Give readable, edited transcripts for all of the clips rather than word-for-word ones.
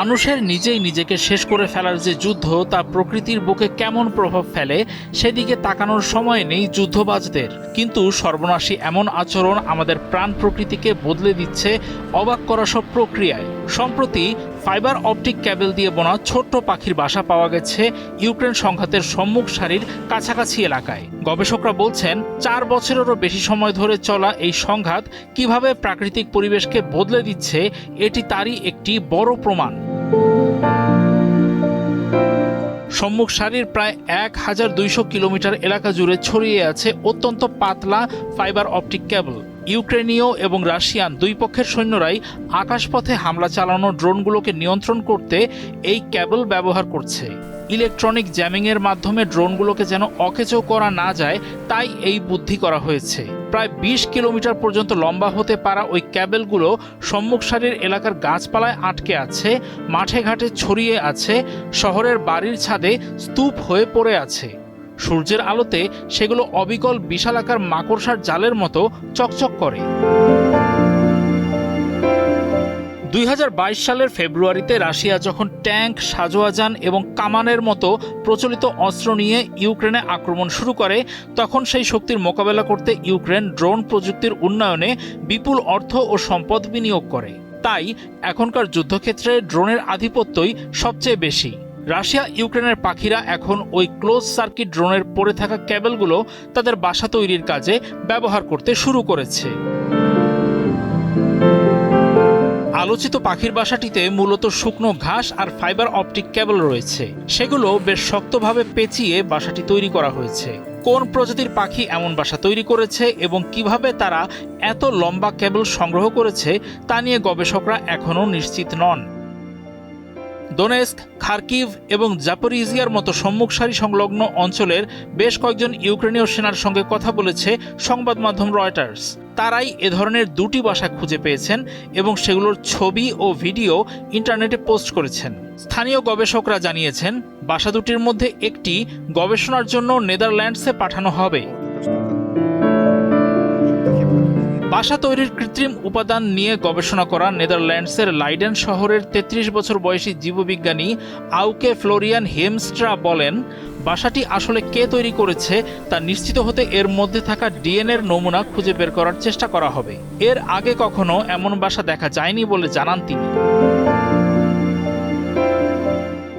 মানুষের নিজেই নিজেকে শেষ করে ফেলার যে যুদ্ধ তা প্রকৃতির বুকে কেমন প্রভাব ফেলে সেদিকে তাকানোর সময় নেই যুদ্ধবাজদের। কিন্তু সর্বনাশী এমন আচরণ আমাদের প্রাণ প্রকৃতিকে বদলে দিচ্ছে অবাক করা সব প্রক্রিয়ায়। সম্প্রতি ফাইবার অপটিক ক্যাবেল দিয়ে বোনা ছোট্ট পাখির বাসা পাওয়া গেছে ইউক্রেন সংঘাতের সম্মুখ সারির কাছাকাছি এলাকায়। গবেষকরা বলছেন 4 বছরেরও বেশি সময় ধরে চলা এই সংঘাত কিভাবে প্রাকৃতিক পরিবেশকে বদলে দিচ্ছে এটি তারই একটি বড় প্রমাণ। সম্মুখ সারির প্রায় 1200 কিলোমিটার এলাকা জুড়ে ছড়িয়ে আছে অত্যন্ত পাতলা ফাইবার অপটিক কেবল। ইউক্রেনীয় এবং রাশিয়ান দুই পক্ষের সৈন্যরাই আকাশপথে হামলা চালানো ড্রোনগুলোকে নিয়ন্ত্রণ করতে এই কেবল ব্যবহার করছে। ইলেকট্রনিক জ্যামিংয়ের মাধ্যমে ড্রোনগুলোকে যেন অকেজো করা না যায় তাই এই বুদ্ধি করা হয়েছে। প্রায় 20 কিলোমিটার পর্যন্ত লম্বা হতে পারা ওই কেবলগুলো সম্মুখ সারির এলাকার গাছপালায় আটকে আছে, মাঠে ঘাটে ছড়িয়ে আছে, শহরের বাড়ির ছাদে স্তূপ হয়ে পড়ে আছে। সূর্যের আলোতে সেগুলো অবিকল বিশালাকার মাকড়সার জালের মতো চকচক করে। 2022 সালের ফেব্রুয়ারিতে রাশিয়া যখন ট্যাঙ্ক, সাজোয়াজান এবং কামানের মতো প্রচলিত অস্ত্র নিয়ে ইউক্রেনে আক্রমণ শুরু করে, তখন সেই শক্তির মোকাবেলা করতে ইউক্রেন ড্রোন প্রযুক্তির উন্নয়নে বিপুল অর্থ ও সম্পদ বিনিয়োগ করে। তাই এখনকার যুদ্ধক্ষেত্রে ড্রোনের আধিপত্যই সবচেয়ে বেশি। রাশিয়া ইউক্রেনের পাখিরা এখন ওই ক্লোজ সার্কিট ড্রোনের পড়ে থাকা কেবলগুলো তাদের বাসা তৈরির কাজে ব্যবহার করতে শুরু করেছে। আলোচিত পাখির বাসাটিতে মূলত শুকনো ঘাস আর ফাইবার অপটিক কেবল রয়েছে। সেগুলো বেশ শক্তভাবে পেঁচিয়ে বাসাটি তৈরি করা হয়েছে। কোন প্রজাতির পাখি এমন বাসা তৈরি করেছে এবং কিভাবে তারা এত লম্বা কেবল সংগ্রহ করেছে তা নিয়ে গবেষকরা এখনও নিশ্চিত নন। দোনেস্ক, খার্কিভ এবং জাপোরিজিয়ার মতো সম্মুখ সারি সংলগ্ন অঞ্চলের বেশ কয়েকজন ইউক্রেনীয় সেনার সঙ্গে কথা বলেছে সংবাদ মাধ্যম রয়টার্স। তারাই এ ধরনের 2টি বাসা খুঁজে পেয়েছেন এবং সেগুলোর ছবি ও ভিডিও ইন্টারনেটে পোস্ট করেছেন। স্থানীয় গবেষকরা জানিয়েছেন বাসা দুটির মধ্যে একটি গবেষণার জন্য নেদারল্যান্ডসে পাঠানো হবে। বাসা তৈরির কৃত্রিম উপাদান নিয়ে গবেষণা করা নেদারল্যান্ডসের লাইডেন শহরের 33 বছর বয়সী জীববিজ্ঞানী আউকে ফ্লোরিয়ান হেমস্ট্রা বলেন, বাসাটি আসলে কে তৈরি করেছে তা নিশ্চিত হতে এর মধ্যে থাকা ডিএনএর নমুনা খুঁজে বের করার চেষ্টা করা হবে। এর আগে কখনো এমন বাসা দেখা যায়নি বলে জানান তিনি।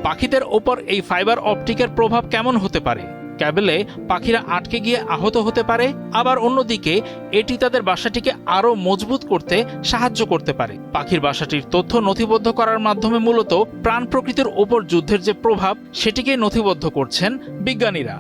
পাখিদের ওপর এই ফাইবার অপটিকের প্রভাব কেমন হতে পারে? কেবলে পাখিরা আটকে গিয়ে আহত হতে পারে, আবার অন্যদিকে এটি তাদের বাসাটিকে আরও মজবুত করতে সাহায্য করতে পারে। পাখির বাসাটির তথ্য নথিবদ্ধ করার মাধ্যমে মূলত প্রাণ প্রকৃতির ওপর যুদ্ধের যে প্রভাব সেটিকে নথিবদ্ধ করছেন বিজ্ঞানীরা।